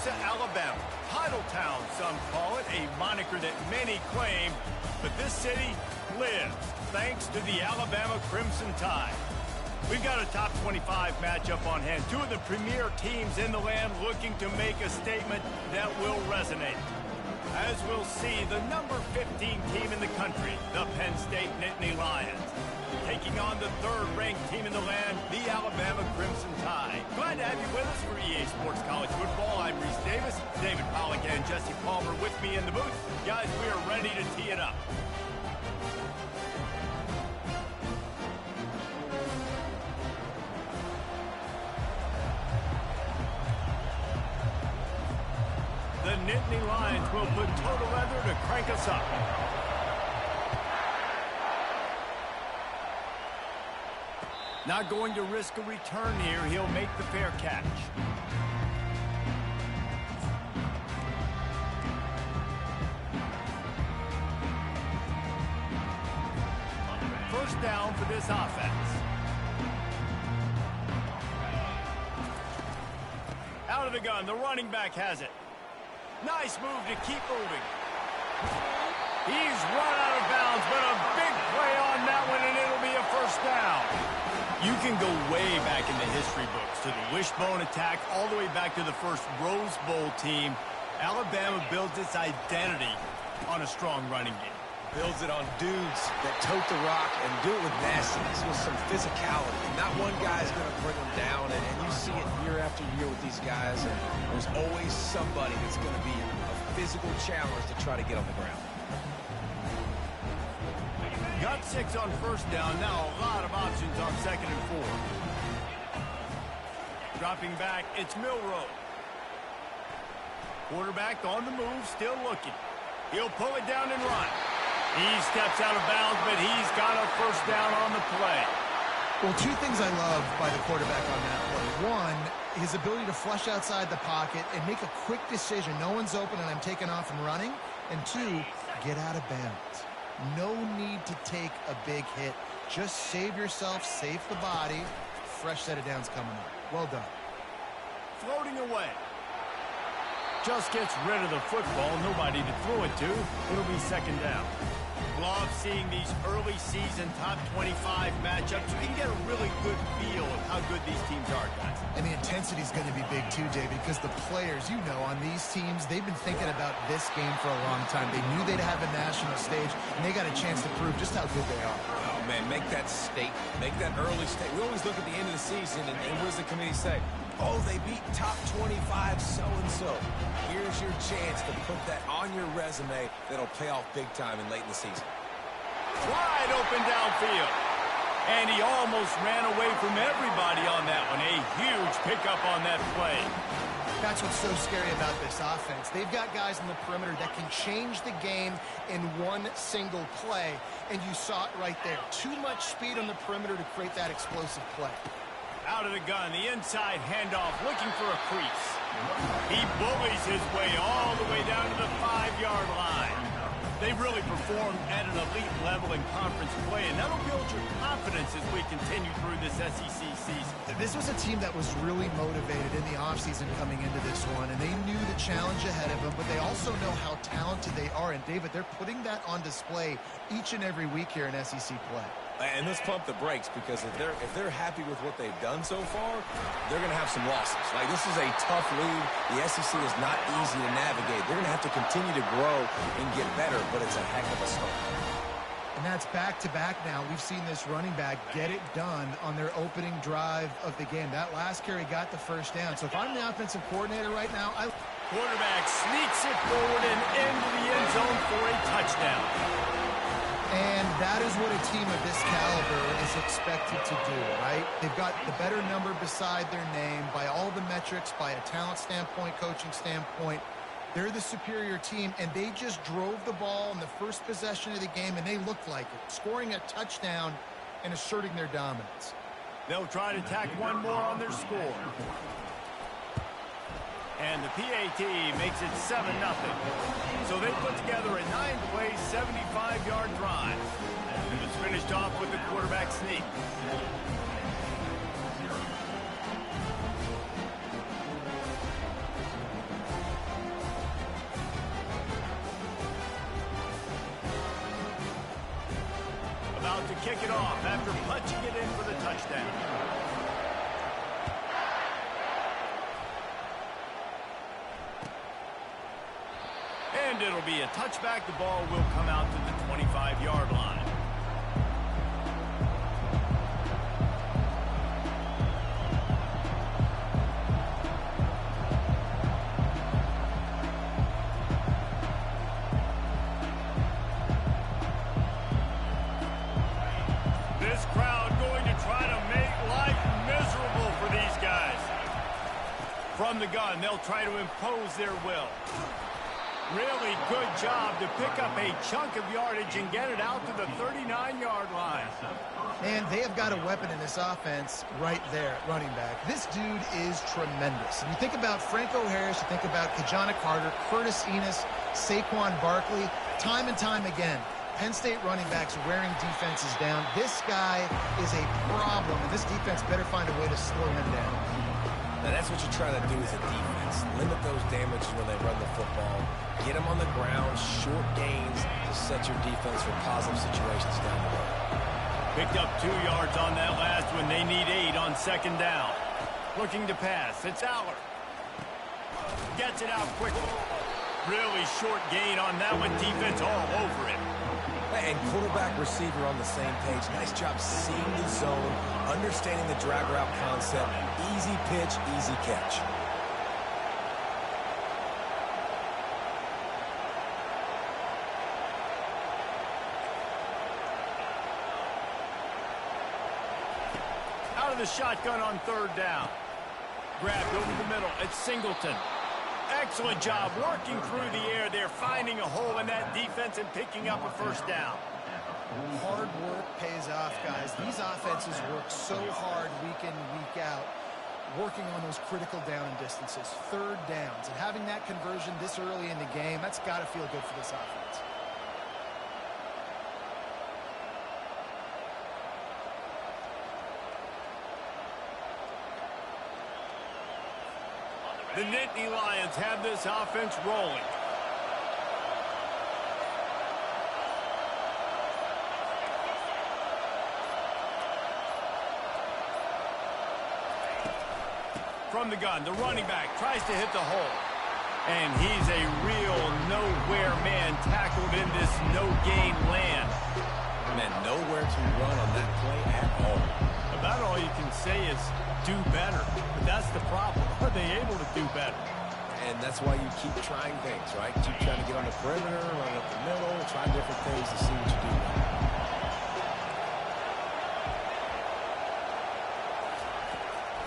Alabama. Title Town, some call it, a moniker that many claim, but this city lives thanks to the Alabama Crimson Tide. We've got a top 25 matchup on hand. Two of the premier teams in the land looking to make a statement that will resonate. As we'll see, the number 15 team in the country, the Penn State Nittany Lions, taking on the third-ranked team in the land, the Alabama Crimson Tide. Glad to have you with us for EA Sports College Football. I'm Reese Davis, David Pollack and Jesse Palmer with me in the booth. Guys, we are ready to tee it up. The Nittany Lions will put total leather to crank us up. Not going to risk a return here. He'll make the fair catch. First down for this offense. Out of the gun, the running back has it. Nice move to keep moving. He's run out of bounds, but a big play on that one, and it'll be a first down. You can go way back in the history books to the wishbone attack, all the way back to the first Rose Bowl team. Alabama builds its identity on a strong running game. Builds it on dudes that tote the rock and do it with nastiness, with some physicality. Not one guy's going to bring them down, and you see it year after year with these guys, and there's always somebody that's going to be a physical challenge to try to get on the ground. Got 6 on first down. Now a lot of options on 2nd and 4. Dropping back, it's Milroe. Quarterback on the move, still looking. He'll pull it down and run. He steps out of bounds, but he's got a first down on the play. Well, two things I love by the quarterback on that play. One, his ability to flush outside the pocket and make a quick decision. No one's open and I'm taking off and running. And two, get out of bounds. No need to take a big hit. Just save yourself, save the body. Fresh set of downs coming up. Well done. Floating away. Just gets rid of the football. Nobody to throw it to. It'll be 2nd down. Love seeing these early season top 25 matchups. You can get a really good feel of how good these teams are, guys. And the intensity is going to be big too, David, because the players, you know, on these teams, they've been thinking about this game for a long time. They knew they'd have a national stage, and they got a chance to prove just how good they are. Oh, man, make that statement. Make that early statement. We always look at the end of the season, and what does the committee say? Oh, they beat top 25 so-and-so. Here's your chance to put that on your resume that'll pay off big time and late in the season. Wide open downfield. And he almost ran away from everybody on that one. A huge pickup on that play. That's what's so scary about this offense. They've got guys in the perimeter that can change the game in one single play. And you saw it right there. Too much speed on the perimeter to create that explosive play. Out of the gun, the inside handoff, looking for a crease. He bullies his way all the way down to the 5-yard line. They really performed at an elite level in conference play, and that'll build your confidence as we continue through this SEC season. This was a team that was really motivated in the offseason coming into this one, and they knew the challenge ahead of them, but they also know how talented they are. And, David, they're putting that on display each and every week here in SEC play. And let's pump the brakes, because if they're happy with what they've done so far, they're going to have some losses. Like, this is a tough league. The SEC is not easy to navigate. They're going to have to continue to grow and get better, but it's a heck of a start. And that's back-to-back now. We've seen this running back get it done on their opening drive of the game. That last carry got the first down. So if I'm the offensive coordinator right now, Quarterback sneaks it forward and into the end zone for a touchdown. And that is what a team of this caliber is expected to do, right? They've got the better number beside their name by all the metrics, by a talent standpoint, coaching standpoint. They're the superior team, and they just drove the ball in the first possession of the game, and they looked like it, scoring a touchdown and asserting their dominance. They'll try to tack one more on their score. And the PAT makes it 7-0. So they put together a 9-play, 75-yard drive. And it's finished off with the quarterback sneak. kick it off after punching it in for the touchdown. And it'll be a touchback. The ball will come out to the 25-yard line. This crowd going to try to make life miserable for these guys. From the gun, they'll try to impose their will. Really good job to pick up a chunk of yardage and get it out to the 39-yard line. And they have got a weapon in this offense right there at running back. This dude is tremendous. And you think about Franco Harris, you think about Kajana Carter, Curtis Enos, Saquon Barkley, time and time again. Penn State running backs wearing defenses down. This guy is a problem, and this defense better find a way to slow him down. Now that's what you're trying to do as a defense. Limit those damages when they run the football. Get them on the ground, short gains to set your defense for positive situations down the road. Picked up 2 yards on that last one. They need 8 on second down. Looking to pass. It's Aller. Gets it out quickly. Really short gain on that one. Defense all over it. And quarterback, receiver on the same page. Nice job seeing the zone, understanding the drag route concept. Easy pitch, easy catch. Out of the shotgun on third down. Grabbed over the middle. It's Singleton. Excellent job working through the air there, finding a hole in that defense and picking up a first down. Hard work pays off, guys. These offenses work so hard week in and week out, working on those critical down and distances, third downs. And having that conversion this early in the game, that's got to feel good for this offense. The Nittany Lions have this offense rolling. From the gun, the running back tries to hit the hole. And he's a real nowhere man tackled in this no-gain land. Man, nowhere to run on that play at all. About all you can say is do better. But that's the problem. Are they able to do better? And that's why you keep trying things, right? Keep trying to get on the perimeter, run up the middle, try different things to see what you do.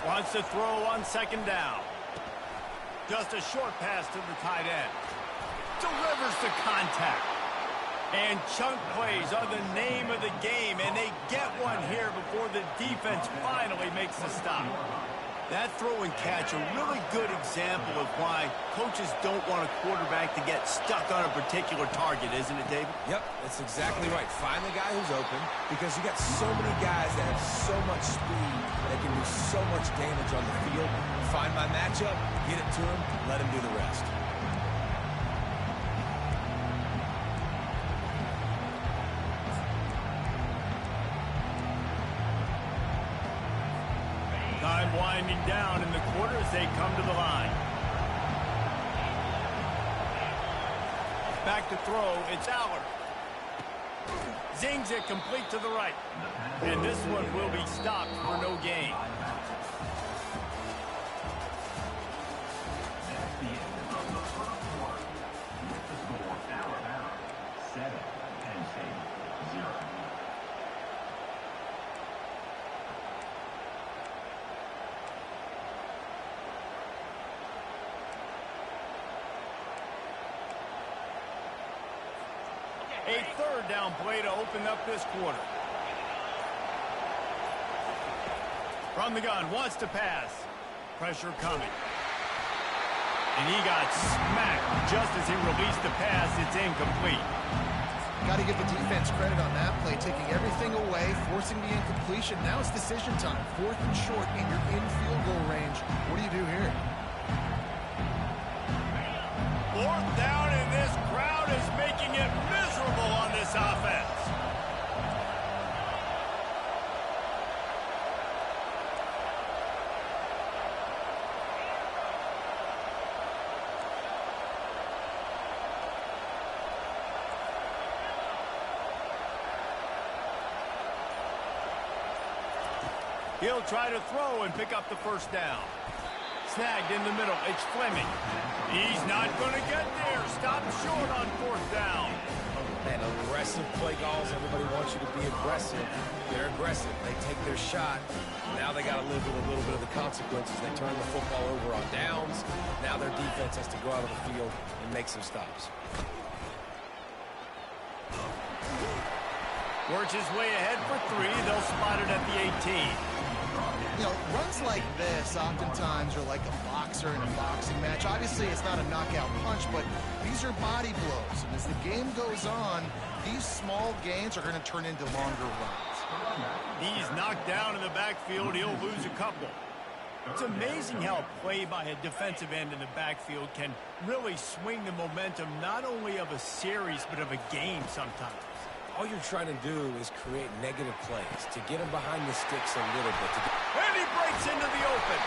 Wants to throw on second down. Just a short pass to the tight end. Delivers the contact. And chunk plays are the name of the game, and they get one here before the defense finally makes the stop. That throw and catch, a really good example of why coaches don't want a quarterback to get stuck on a particular target, isn't it, David? Yep, that's exactly right. Find the guy who's open, because you got so many guys that have so much speed that can do so much damage on the field. Find my matchup, get it to him, let him do the rest. Time winding down in the quarter as they come to the line. Back to throw, it's Aller. Zings it complete to the right. And this one will be stopped for no gain. A third down play to open up this quarter. From the gun, wants to pass. Pressure coming. And he got smacked just as he released the pass. It's incomplete. Got to give the defense credit on that play, taking everything away, forcing the incompletion. Now it's decision time. 4th and short, and you're in field goal range. What do you do here? 4th down, and this crowd is making it miserable on this offense. He'll try to throw and pick up the first down. Snagged in the middle. It's Fleming. He's not going to get there. Stop short on fourth down. Man, aggressive play calls. Everybody wants you to be aggressive. They're aggressive. They take their shot. Now they got to live with a little bit of the consequences. They turn the football over on downs. Now their defense has to go out of the field and make some stops. Works his way ahead for 3. They'll spot it at the 18. You know, runs like this oftentimes are like a boxer in a boxing match. Obviously, it's not a knockout punch, but these are body blows. And as the game goes on, these small gains are going to turn into longer runs. He's knocked down in the backfield. He'll lose a couple. It's amazing how a play by a defensive end in the backfield can really swing the momentum not only of a series, but of a game sometimes. All you're trying to do is create negative plays to get them behind the sticks a little bit. And he breaks into the open.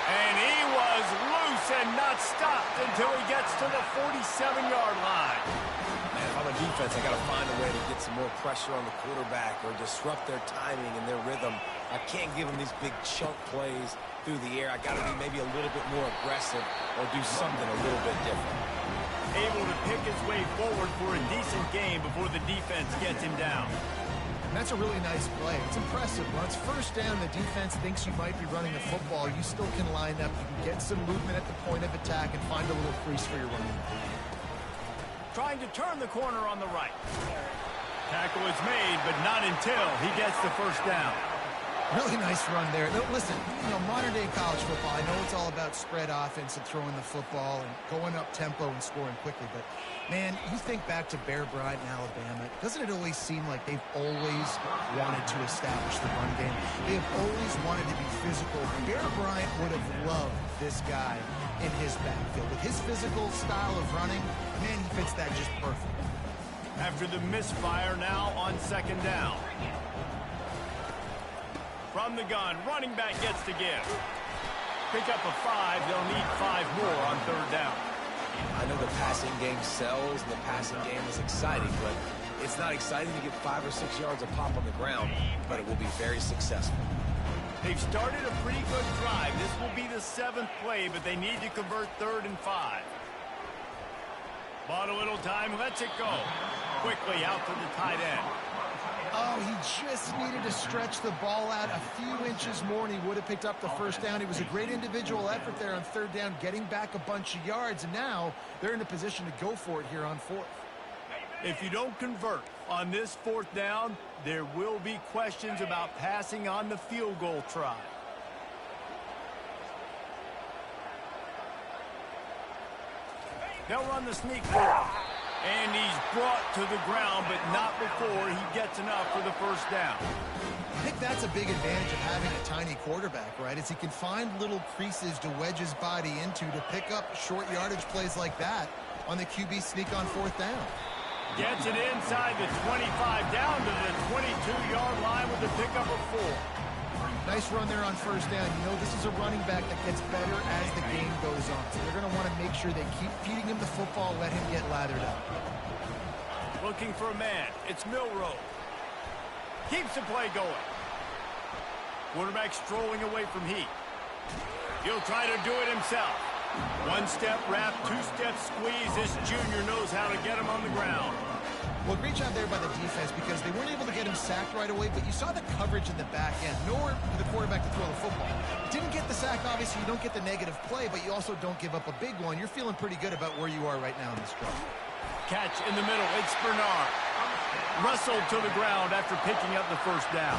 And he was loose and not stopped until he gets to the 47-yard line. Man, if I'm a defense, I got to find a way to get some more pressure on the quarterback or disrupt their timing and their rhythm. I can't give them these big chunk plays through the air. I got to be maybe a little bit more aggressive or do something a little bit different. Able to pick his way forward for a decent game before the defense gets him down. And that's a really nice play. It's impressive. Once first down, the defense thinks you might be running the football. You still can line up. You can get some movement at the point of attack and find a little crease for your running. Trying to turn the corner on the right. Tackle is made, but not until he gets the first down. Really nice run there. Now, listen, you know, modern-day college football, I know it's all about spread offense and throwing the football and going up tempo and scoring quickly, but, man, you think back to Bear Bryant in Alabama, doesn't it always seem like they've always wanted to establish the run game? They have always wanted to be physical. Bear Bryant would have loved this guy in his backfield. With his physical style of running, man, he fits that just perfect. After the misfire now on second down. From the gun, running back gets to give. Pick up a 5. They'll need 5 more on third down. I know the passing game sells and the passing game is exciting, but it's not exciting to get 5 or 6 yards of pop on the ground, but it will be very successful. They've started a pretty good drive. This will be the 7th play, but they need to convert 3rd and 5. Bought a little time, lets it go. Quickly out to the tight end. Oh, he just needed to stretch the ball out a few inches more, and he would have picked up the first down. It was a great individual effort there on third down, getting back a bunch of yards, and now they're in a position to go for it here on fourth. If you don't convert on this 4th down, there will be questions about passing on the field goal try. They'll run the sneak forward. And he's brought to the ground, but not before he gets enough for the first down. I think that's a big advantage of having a tiny quarterback, right? Is he can find little creases to wedge his body into to pick up short yardage plays like that on the QB sneak on 4th down. Gets it inside the 25, down to the 22-yard line with the pickup of 4. Nice run there on first down. You know, this is a running back that gets better as the game goes on. So they're going to want to make sure they keep feeding him the football, let him get lathered up. Looking for a man. It's Milroe. Keeps the play going. Quarterback strolling away from heat. He'll try to do it himself. 1-step wrap, 2-step squeeze. This junior knows how to get him on the ground. Well, great job there by the defense because they weren't able to get him sacked right away, but you saw the coverage in the back end. Nowhere for the quarterback to throw the football. Didn't get the sack, obviously. You don't get the negative play, but you also don't give up a big one. You're feeling pretty good about where you are right now in this drive. Catch in the middle. It's Bernard. Wrestled to the ground after picking up the first down.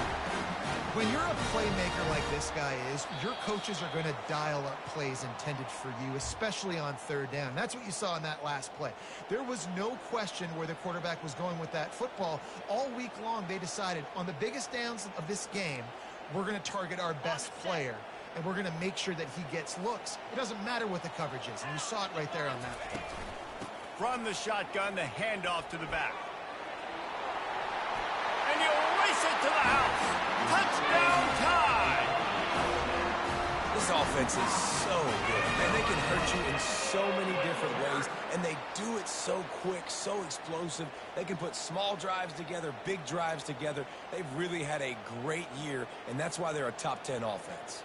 When you're a playmaker like this guy is, your coaches are going to dial up plays intended for you, especially on third down. That's what you saw in that last play. There was no question where the quarterback was going with that football. All week long, they decided on the biggest downs of this game, we're going to target our best player, and we're going to make sure that he gets looks. It doesn't matter what the coverage is, and you saw it right there on that play. From the shotgun, the handoff to the back. And he'll race it to the house. Touchdown tie! This offense is so good. Man, they can hurt you in so many different ways, and they do it so quick, so explosive. They can put small drives together, big drives together. They've really had a great year, and that's why they're a top 10 offense.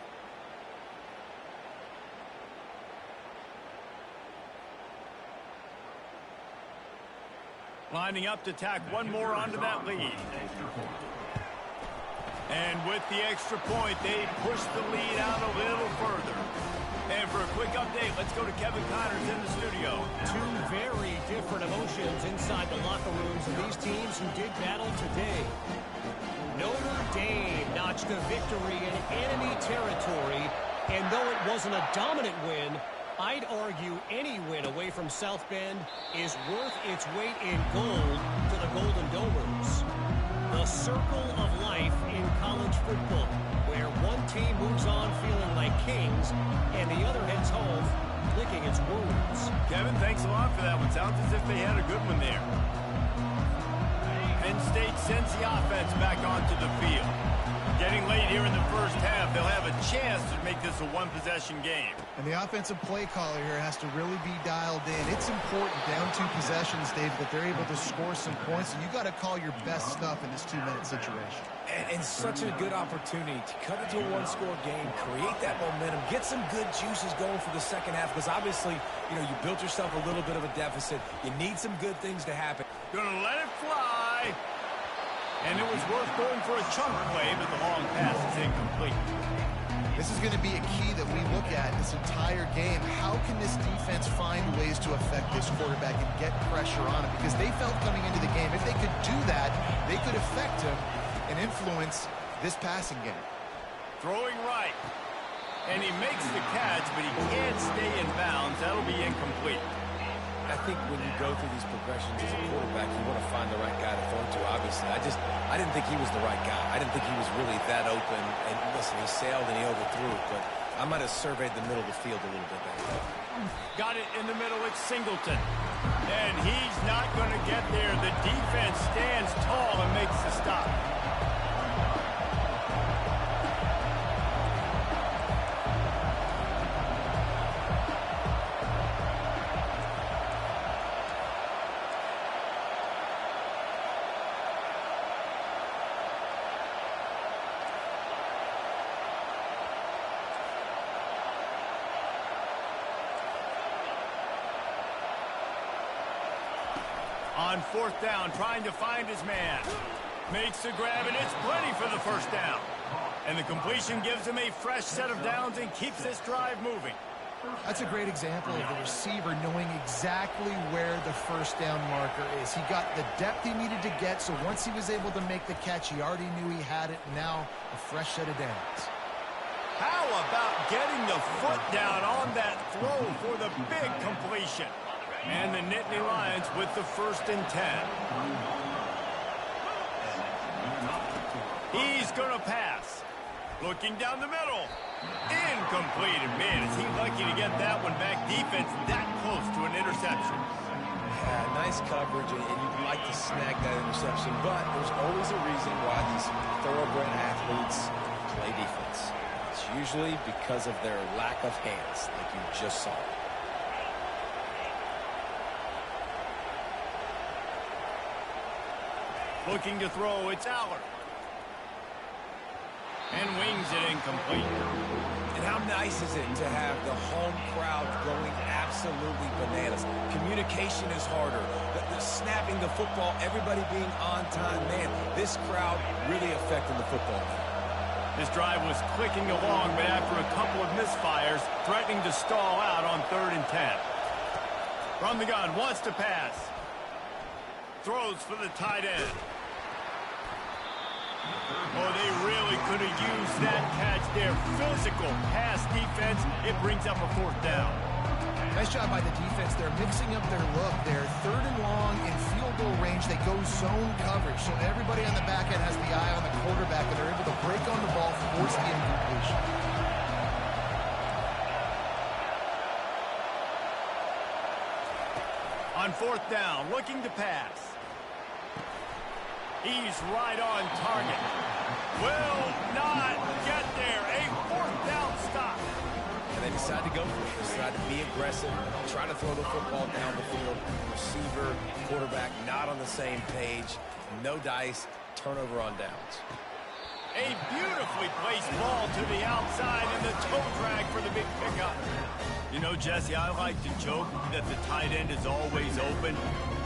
Lining up to tack one more onto that lead. And with the extra point, they push the lead out a little further. And for a quick update, let's go to Kevin Connors in the studio. Two very different emotions inside the locker rooms of these teams who did battle today. Notre Dame notched a victory in enemy territory, and though it wasn't a dominant win, I'd argue any win away from South Bend is worth its weight in gold to the Golden Domers. The circle of life in college football, where one team moves on feeling like kings and the other heads home licking its wounds. Kevin, thanks a lot for that one. Sounds as if they had a good one there. Penn State sends the offense back onto the field. Getting late here in the first half, they'll have a chance to make this a one-possession game. And the offensive play caller here has to really be dialed in. It's important down 2 possessions, Dave, that they're able to score some points. And you got to call your best stuff in this 2-minute situation. And such a good opportunity to cut into a one-score game, create that momentum, get some good juices going for the second half. Because obviously, you know, you built yourself a little bit of a deficit. You need some good things to happen. Gonna let it fly. And it was worth going for a chunk play, but the long pass is incomplete. This is going to be a key that we look at this entire game. How can this defense find ways to affect this quarterback and get pressure on him? Because they felt coming into the game, if they could do that, they could affect him and influence this passing game. Throwing right. And he makes the catch, but he can't stay in bounds. That'll be incomplete. I think when you go through these progressions as a quarterback, you want to find the right guy to throw to, obviously. I didn't think he was the right guy. I didn't think he was really that open. And listen, he sailed and he overthrew it, but I might have surveyed the middle of the field a little bit better. Got it in the middle, it's Singleton. And he's not going to get there. The defense stands tall and makes the stop. On 4th down, trying to find his man. Makes the grab, and it's plenty for the first down. And the completion gives him a fresh set of downs and keeps this drive moving. That's a great example of the receiver knowing exactly where the first down marker is. He got the depth he needed to get, so once he was able to make the catch, he already knew he had it. Now, a fresh set of downs. How about getting the foot down on that throw for the big completion? And the Nittany Lions with the 1st and 10. He's going to pass. Looking down the middle. Incomplete. And man, is he lucky to get that one back. Defense that close to an interception. Yeah, nice coverage, and you'd like to snag that interception, but there's always a reason why these thoroughbred athletes play defense. It's usually because of their lack of hands, like you just saw. Looking to throw, it's Aller. And wings it incomplete. And how nice is it to have the home crowd going absolutely bananas? Communication is harder. The snapping the football, everybody being on time. Man, this crowd really affecting the football game. This drive was clicking along, but after a couple of misfires, threatening to stall out on 3rd and 10. From the gun, wants to pass. Throws for the tight end. Oh, they really could have used that catch there. Physical pass defense. It brings up a 4th down. Nice job by the defense. They're mixing up their look. They're 3rd and long in field goal range. They go zone coverage. So everybody on the back end has the eye on the quarterback, and they're able to break on the ball, force the incompletion. On 4th down, looking to pass. He's right on target. Will not get there. A 4th down stop. And they decide to go for it. Decide to be aggressive, try to throw the football down the field. Receiver, quarterback, not on the same page. No dice, turnover on downs. A beautifully placed ball to the outside and the toe drag for the big pickup. You know, Jesse, I like to joke that the tight end is always open.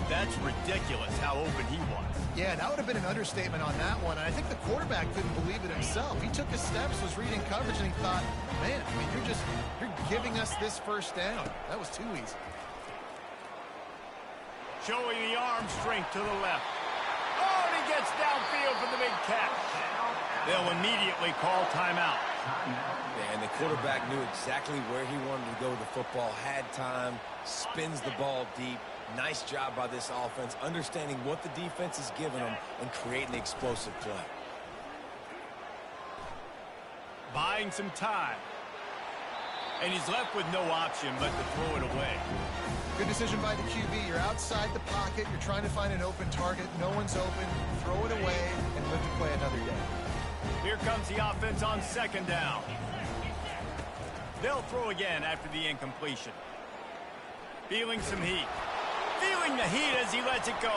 That's ridiculous how open he was. Yeah, that would have been an understatement on that one. And I think the quarterback couldn't believe it himself. He took his steps, was reading coverage, and he thought, man, I mean, you're giving us this first down. That was too easy. Showing the arm strength to the left. Oh, and he gets downfield for the big catch. They'll immediately call timeout. Yeah, and the quarterback knew exactly where he wanted to go with the football, had time, spins the ball deep. Nice job by this offense, understanding what the defense is giving them and creating the explosive play. Buying some time. And he's left with no option but to throw it away. Good decision by the QB. You're outside the pocket. You're trying to find an open target. No one's open. Throw it away and live to play another day. Here comes the offense on second down. They'll throw again after the incompletion. Feeling some heat. Feeling the heat as he lets it go.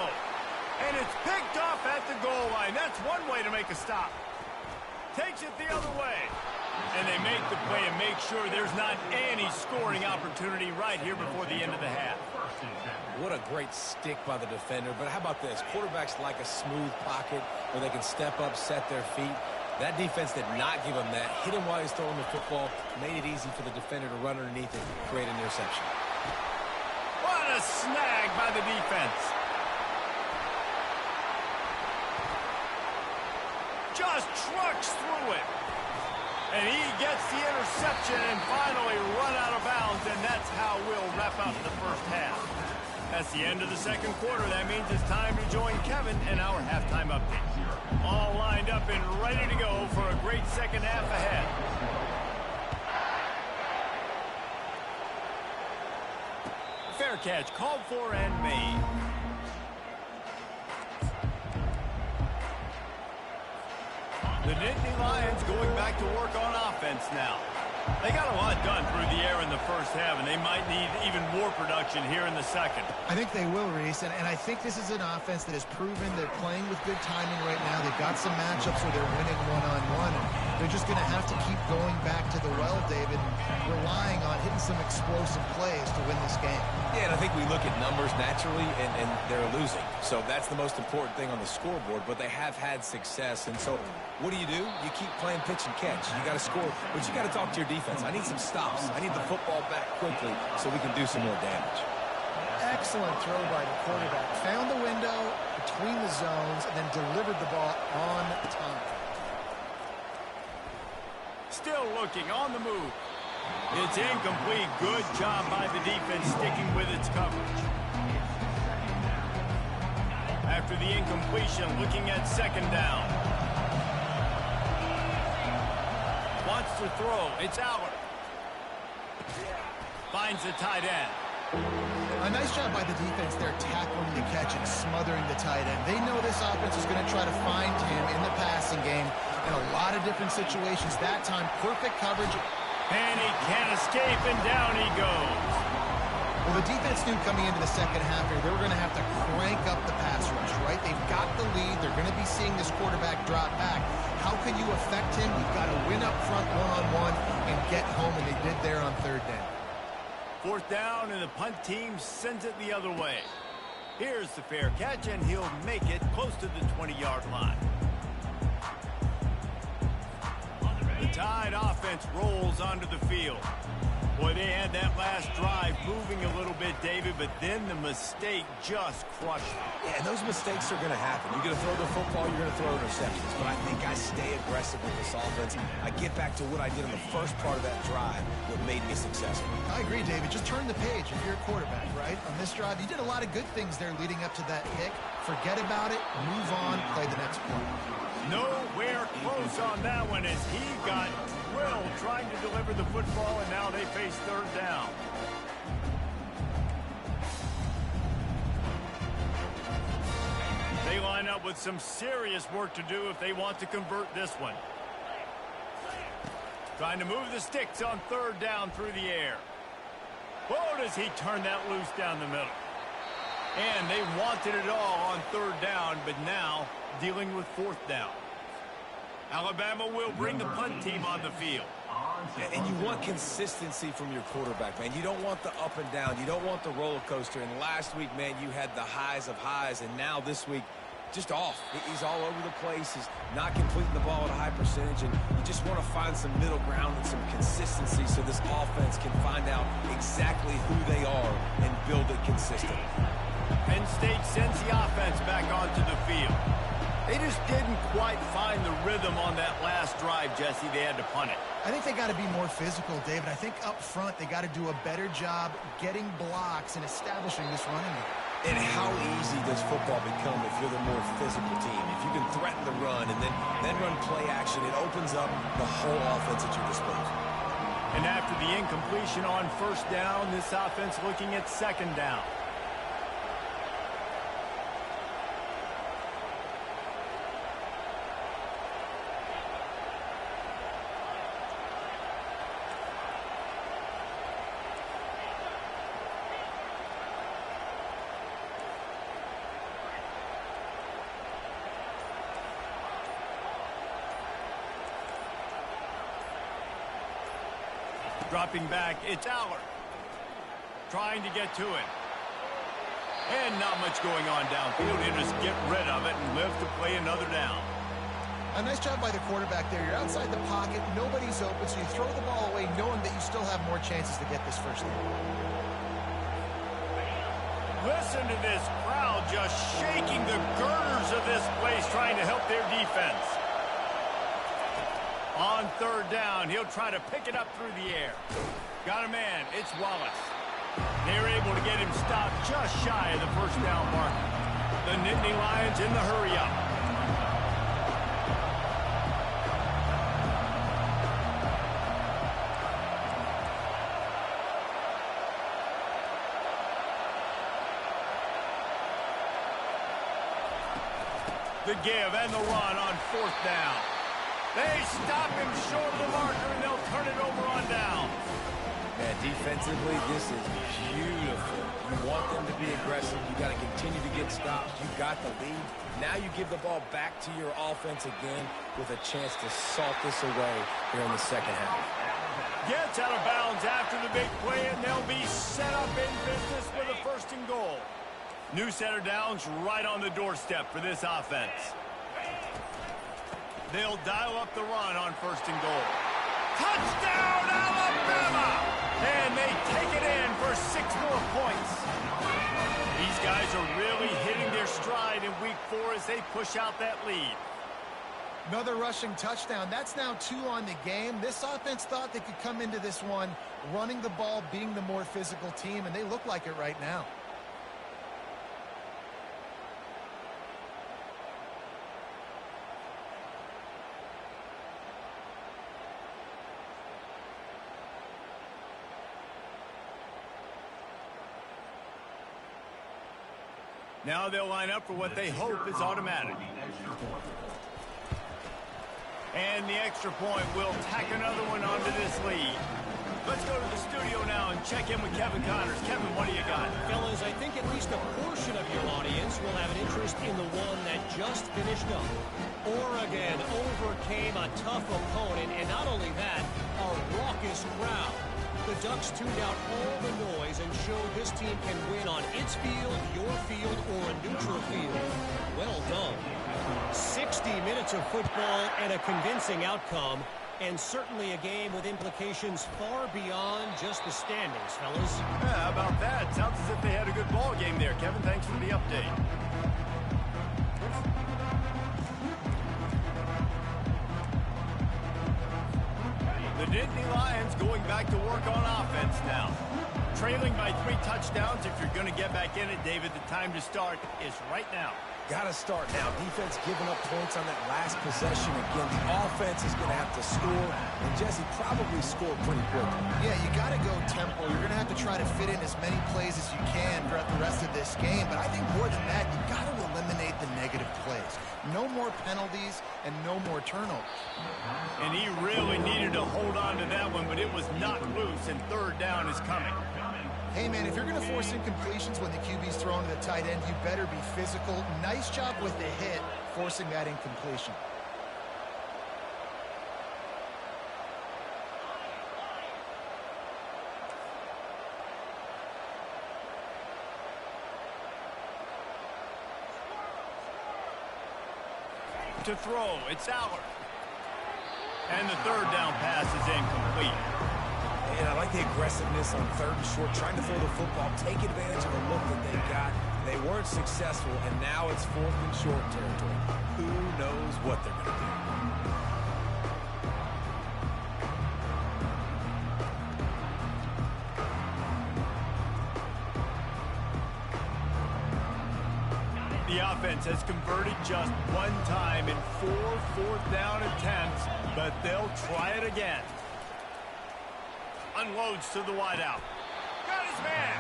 And it's picked off at the goal line. That's one way to make a stop. Takes it the other way. And they make the play and make sure there's not any scoring opportunity right here before the end of the half. What a great stick by the defender. But how about this? Quarterbacks like a smooth pocket where they can step up, set their feet. That defense did not give him that. Hit him while he's throwing the football. Made it easy for the defender to run underneath it and create an interception. What a snag by the defense. Just trucks through it. And he gets the interception and finally run out of bounds, and that's how we'll wrap up the first half. That's the end of the second quarter. That means it's time to join Kevin in our halftime update. All lined up and ready to go for a great second half ahead. Fair catch called for and made. The Nittany Lions going back to work on offense now. They got a lot done through the air in the first half, and they might need even more production here in the second. I think they will, Reese, and I think this is an offense that has proven they're playing with good timing right now. They've got some matchups where they're winning one-on-one, and they're just going to have to keep going back to the well, David, relying on hitting some explosive plays to win this game. Yeah, and I think we look at numbers naturally, and they're losing. So that's the most important thing on the scoreboard, but they have had success. And so what do? You keep playing pitch and catch. You got to score, but you got to talk to your defense. I need some stops. I need the football back quickly so we can do some more damage. Excellent throw by the quarterback. Found the window between the zones and then delivered the ball on time. Still looking on the move. It's incomplete. Good job by the defense sticking with its coverage. After the incompletion, looking at second down. Wants to throw. It's Allen. Finds the tight end. A nice job by the defense there tackling the catch and smothering the tight end. They know this offense is going to try to find him in the passing game in a lot of different situations. That time, perfect coverage. And he can't escape, and down he goes. Well, the defense knew coming into the second half here, they were going to have to crank up the pass rush, right? They've got the lead. They're going to be seeing this quarterback drop back. How can you affect him? You've got to win up front one-on-one and get home, and they did there on third down. Fourth down, and the punt team sends it the other way. Here's the fair catch, and he'll make it close to the 20-yard line. The Tide offense rolls onto the field. Boy, they had that last drive moving a little bit, David, but then the mistake just crushed them. Yeah, and those mistakes are going to happen. You're going to throw the football, you're going to throw interceptions. But I think I stay aggressive with this offense. I get back to what I did in the first part of that drive, what made me successful. I agree, David. Just turn the page if you're a quarterback, right? On this drive, you did a lot of good things there leading up to that pick. Forget about it, move on, play the next play. Nowhere close on that one as he got drilled trying to deliver the football, and now they face third down. They line up with some serious work to do if they want to convert this one. Trying to move the sticks on third down through the air. Oh, does he turn that loose down the middle. And they wanted it all on third down, but now dealing with fourth down. Alabama will bring the punt team on the field. And you want consistency from your quarterback, man. You don't want the up and down. You don't want the roller coaster. And last week, man, you had the highs of highs, and now this week, just off. He's all over the place. He's not completing the ball at a high percentage, and you just want to find some middle ground and some consistency so this offense can find out exactly who they are and build it consistently. Penn State sends the offense back onto the field. They just didn't quite find the rhythm on that last drive, Jesse. They had to punt it. I think they got to be more physical, David. I think up front they got to do a better job getting blocks and establishing this running game. And how easy does football become if you're the more physical team? If you can threaten the run and then run play action, it opens up the whole offense at your disposal. And after the incompletion on first down, this offense looking at second down. Dropping back, it's Allard. Trying to get to it. And not much going on downfield. He'll just get rid of it and live to play another down. A nice job by the quarterback there. You're outside the pocket, nobody's open, so you throw the ball away knowing that you still have more chances to get this first down. Listen to this crowd just shaking the girders of this place trying to help their defense. On third down, he'll try to pick it up through the air. Got a man, it's Wallace. They're able to get him stopped just shy of the first down mark. The Nittany Lions in the hurry-up. The give and the run on fourth down. They stop him short of the marker, and they'll turn it over on down. Man, defensively, this is beautiful. You want them to be aggressive. You got to continue to get stops. You got the lead. Now you give the ball back to your offense again with a chance to salt this away here in the second half. Gets out of bounds after the big play, and they'll be set up in business with a first and goal. New set of downs right on the doorstep for this offense. They'll dial up the run on first and goal. Touchdown, Alabama! And they take it in for 6 more points. These guys are really hitting their stride in week 4 as they push out that lead. Another rushing touchdown. That's now 2 on the game. This offense thought they could come into this one running the ball, being the more physical team, and they look like it right now. Now they'll line up for what they hope is automatic. And the extra point will tack another one onto this lead. Let's go to the studio now and check in with Kevin Connors. Kevin, what do you got? Fellas, I think at least a portion of your audience will have an interest in the one that just finished up. Oregon overcame a tough opponent, and not only that, a raucous crowd. The Ducks tuned out all the noise and showed this team can win on its field, your field, or a neutral field. Well done. 60 minutes of football and a convincing outcome, and certainly a game with implications far beyond just the standings, fellas. Yeah, how about that? Sounds as if they had a good ball game there. Kevin, thanks for the update. The Nittany Lions going back to work on offense now. Trailing by 3 touchdowns. If you're going to get back in it, David, the time to start is right now. Got to start now. Defense giving up points on that last possession. Again, the offense is going to have to score, and Jesse probably score pretty quickly. Yeah, you got to go tempo. You're going to have to try to fit in as many plays as you can throughout the rest of this game. But I think more than that, you got to eliminate the negative plays. No more penalties and no more turnovers. And he really needed to hold on to that one, but it was knocked loose, and third down is coming. Hey, man, if you're going to force incompletions when the QB's thrown to the tight end, you better be physical. Nice job with the hit, forcing that incompletion. To throw, it's Aller. And the third down pass is incomplete. And I like the aggressiveness on 3rd and short, trying to throw the football, take advantage of the look that they got. They weren't successful, and now it's 4th and short territory. Who knows what they're going to do? The offense has converted just one time in 4 fourth-down attempts, but they'll try it again. Unloads to the wideout. Got his man.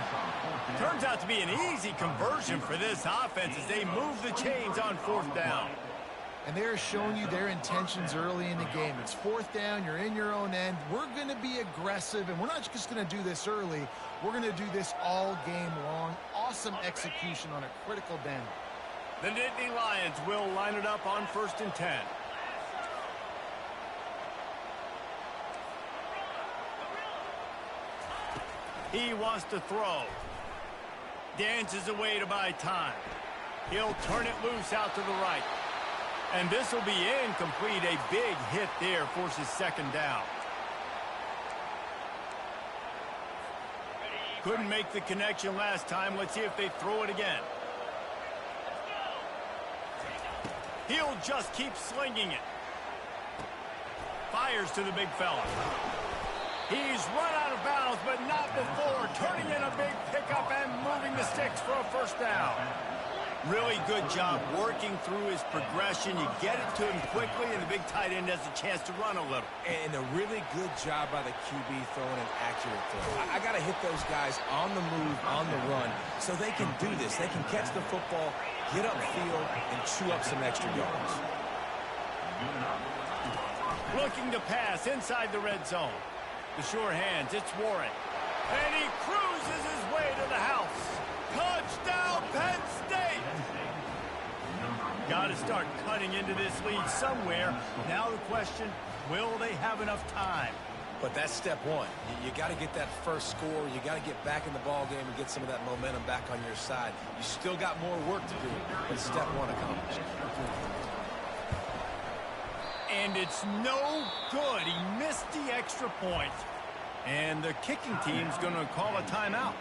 Turns out to be an easy conversion for this offense as they move the chains on 4th down. And they're showing you their intentions early in the game. It's 4th down, you're in your own end. We're going to be aggressive, and we're not just going to do this early. We're going to do this all game long. Awesome execution on a critical down. The Nittany Lions will line it up on 1st and 10. He wants to throw. Dances away to buy time. He'll turn it loose out to the right. And this will be incomplete. A big hit there forces 2nd down. Couldn't make the connection last time. Let's see if they throw it again. He'll just keep slinging it. Fires to the big fella. He's run out of bounds, but not before turning in a big pickup and moving the sticks for a 1st down. Really good job working through his progression. You get it to him quickly, and the big tight end has a chance to run a little. And a really good job by the QB throwing an accurate throw. I got to hit those guys on the move, on the run, so they can do this. They can catch the football, get upfield, and chew up some extra yards. Looking to pass inside the red zone. The sure hands, it's Warren. And he cruises his way to the house. Touchdown, Penn State! Got to start cutting into this lead somewhere. Now the question, will they have enough time? But that's step one. You got to get that first score. You got to get back in the ball game and get some of that momentum back on your side. You still got more work to do, but step one accomplished. And it's no good. He missed the extra point. And the kicking team's going to call a timeout.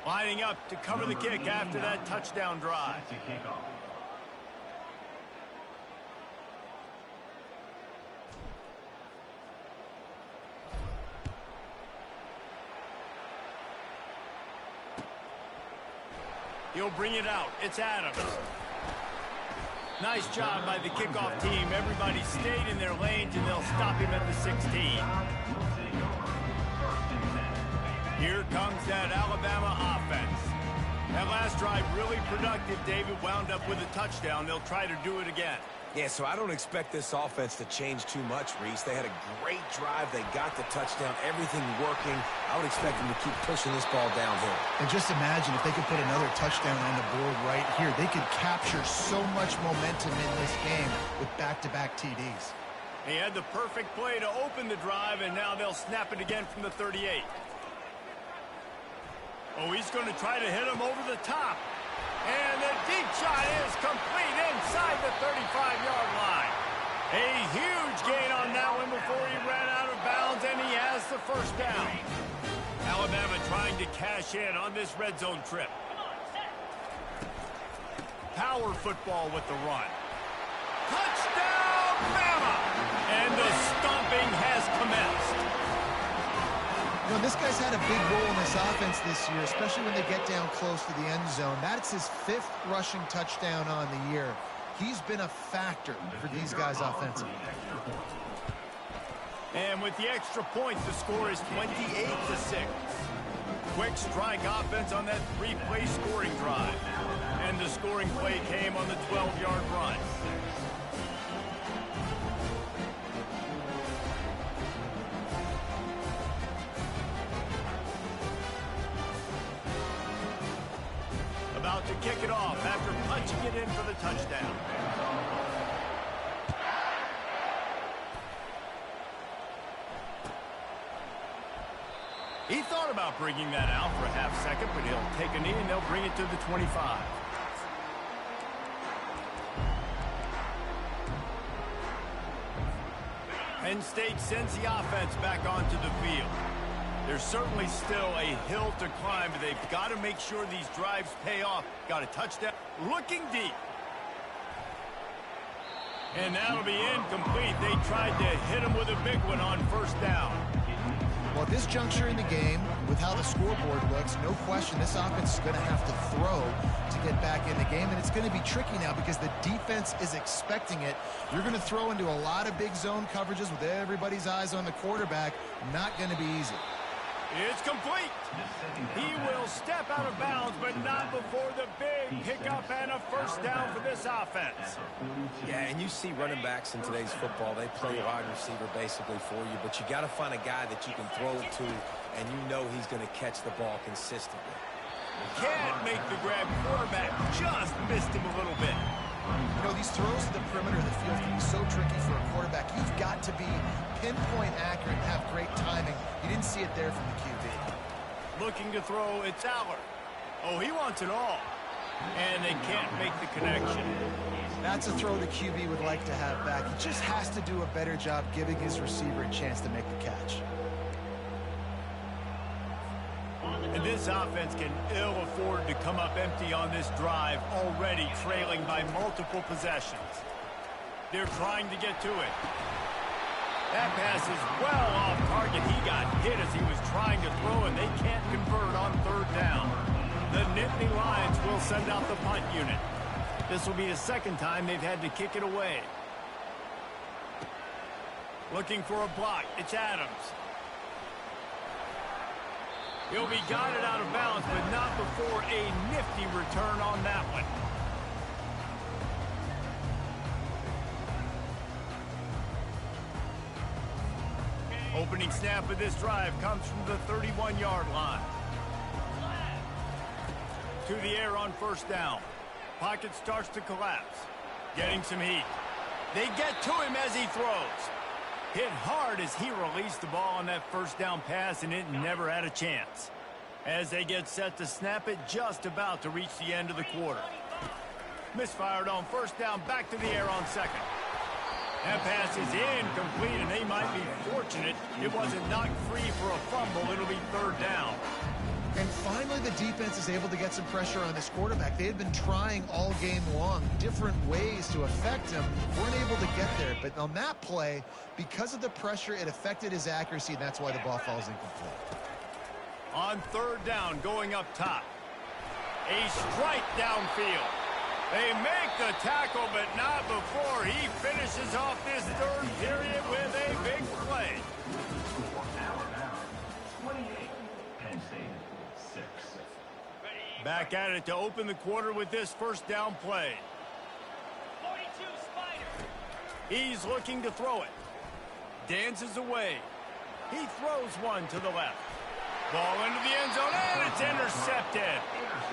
Lining up to cover the kick after that touchdown drive. He'll bring it out. It's Adams. Nice job by the kickoff team. Everybody stayed in their lanes, and they'll stop him at the 16. Here comes that Alabama offense. That last drive really productive. David wound up with a touchdown. They'll try to do it again. Yeah, so I don't expect this offense to change too much, Reese. They had a great drive. They got the touchdown. Everything working. I would expect them to keep pushing this ball downhill. And just imagine if they could put another touchdown on the board right here. They could capture so much momentum in this game with back-to-back TDs. He had the perfect play to open the drive, and now they'll snap it again from the 38. Oh, he's going to try to hit him over the top. And the deep shot is complete inside the 35-yard line. A huge gain on that one before he ran out of bounds, and he has the 1st down. Alabama trying to cash in on this red zone trip. Power football with the run. Touchdown, Bama! And the stomping has commenced. You know, this guy's had a big role in this offense this year, especially when they get down close to the end zone. That's his 5th rushing touchdown on the year. He's been a factor for these guys offensively. And with the extra points, the score is 28-6. Quick strike offense on that 3-play scoring drive. And the scoring play came on the 12-yard run. About to kick it off after punching it in for the touchdown. He thought about bringing that out for a half second, but he'll take a knee and they'll bring it to the 25. Penn State sends the offense back onto the field. There's certainly still a hill to climb, but they've got to make sure these drives pay off. Got a touchdown. Looking deep. And that'll be incomplete. They tried to hit him with a big one on first down. Well, at this juncture in the game, with how the scoreboard looks, no question this offense is going to have to throw to get back in the game, and it's going to be tricky now because the defense is expecting it. You're going to throw into a lot of big zone coverages with everybody's eyes on the quarterback. Not going to be easy. It's complete. He will step out of bounds, but not before the big pickup and a first down for this offense. Yeah, and you see running backs in today's football, they play wide receiver basically for you, but you got to find a guy that you can throw it to, and you know he's going to catch the ball consistently. Can't make the grab. Quarterback just missed him a little bit. You know, these throws to the perimeter of the field can be so tricky for a quarterback. You've got to be pinpoint accurate and have great timing. You didn't see it there from the QB. Looking to throw, it's Aller. Oh, he wants it all. And they can't make the connection. That's a throw the QB would like to have back. He just has to do a better job giving his receiver a chance to make the catch. And this offense can ill afford to come up empty on this drive, already trailing by multiple possessions. They're trying to get to it. That pass is well off target. He got hit as he was trying to throw, and they can't convert on third down. The Nittany Lions will send out the punt unit. This will be the second time they've had to kick it away. Looking for a block. It's Adams. He'll be guided out of bounds, but not before a nifty return on that one. Opening snap of this drive comes from the 31-yard line. To the air on first down. Pocket starts to collapse. Getting some heat. They get to him as he throws. Hit hard as he released the ball on that first down pass, and it never had a chance. As they get set to snap it, just about to reach the end of the quarter. Misfired on first down, back to the air on second. That pass is incomplete, and they might be fortunate it wasn't knocked free for a fumble. It'll be third down. And finally, the defense is able to get some pressure on this quarterback. They had been trying all game long, different ways to affect him. Weren't able to get there. But on that play, because of the pressure, it affected his accuracy, and that's why the ball falls incomplete. On third down, going up top. A strike downfield. They make the tackle, but not before he finishes off this third period with a big play. Back at it to open the quarter with this first down play. 42 Spider. He's looking to throw it. Dances away. He throws one to the left. Ball into the end zone, and it's intercepted.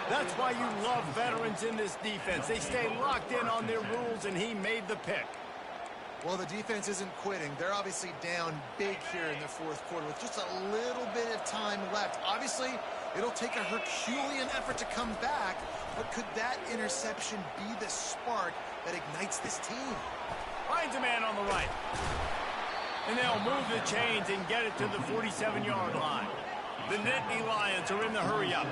That's why you love veterans in this defense. They stay locked in on their rules, and he made the pick. Well, the defense isn't quitting. They're obviously down big here in the fourth quarter with just a little bit of time left. Obviously, it'll take a Herculean effort to come back, but could that interception be the spark that ignites this team? Finds a man on the right. And they'll move the chains and get it to the 47-yard line. The Nittany Lions are in the hurry-up.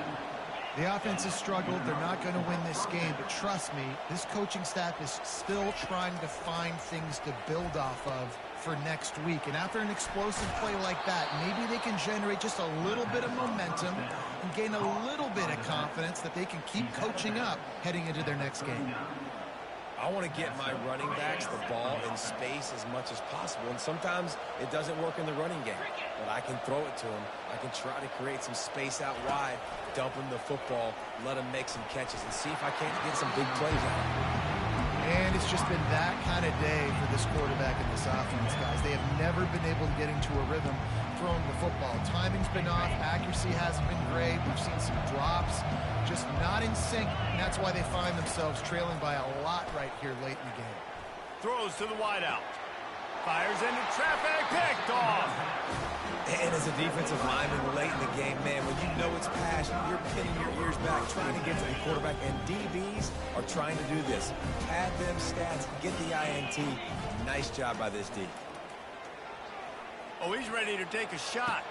The offense has struggled. They're not going to win this game, but trust me, this coaching staff is still trying to find things to build off of for next week. And after an explosive play like that, maybe they can generate just a little bit of momentum and gain a little bit of confidence that they can keep coaching up heading into their next game. I want to get my running backs the ball in space as much as possible, and sometimes it doesn't work in the running game, but I can throw it to them. I can try to create some space out wide, dump them the football, let them make some catches, and see if I can't get some big plays out. And it's just been that kind of day for this quarterback and this offense, guys. They have never been able to get into a rhythm throwing the football. Timing's been off. Accuracy hasn't been great. We've seen some drops, just not in sync. And that's why they find themselves trailing by a lot right here late in the game. Throws to the wideout. Fires into traffic. Picked off. And as a defensive lineman late in the game, man, when you know it's pass, you're pinning your ears back, trying to get to the quarterback, and DBs are trying to do this. Pad them stats, get the INT. Nice job by this D. Oh, he's ready to take a shot.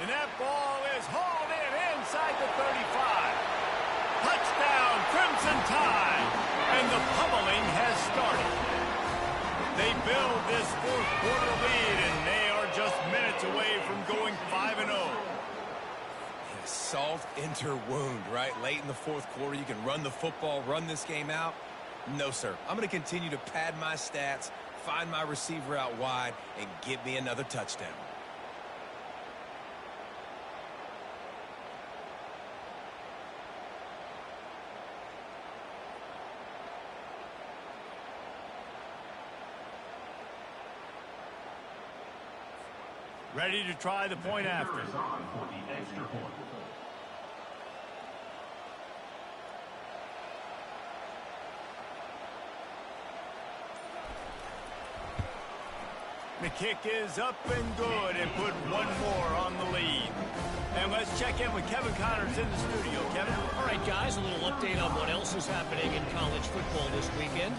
And that ball is hauled in inside the 35. Touchdown, Crimson Tide. And the pummeling has started. They build this fourth quarter lead, and they are just minutes away from going 5-0. Salt into wound, right? Late in the fourth quarter, you can run the football, run this game out. No, sir. I'm going to continue to pad my stats, find my receiver out wide, and give me another touchdown. Ready to try the point after. The kick is up and good, and put one more on the lead. And let's check in with Kevin Connors in the studio. Kevin? All right, guys, a little update on what else is happening in college football this weekend.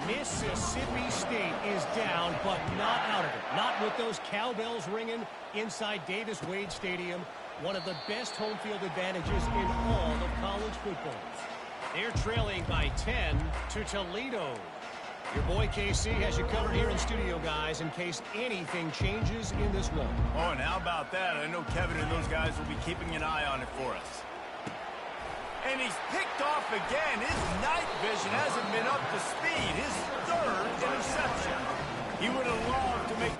Mississippi State is down, but not out of it. Not with those cowbells ringing inside Davis-Wade Stadium, one of the best home field advantages in all of college football. They're trailing by 10 to Toledo. Your boy KC has you covered here in studio, guys, in case anything changes in this one. Oh, and how about that? I know Kevin and those guys will be keeping an eye on it for us. And he's picked off again. His night vision hasn't been up to speed. His third interception. He would have loved to make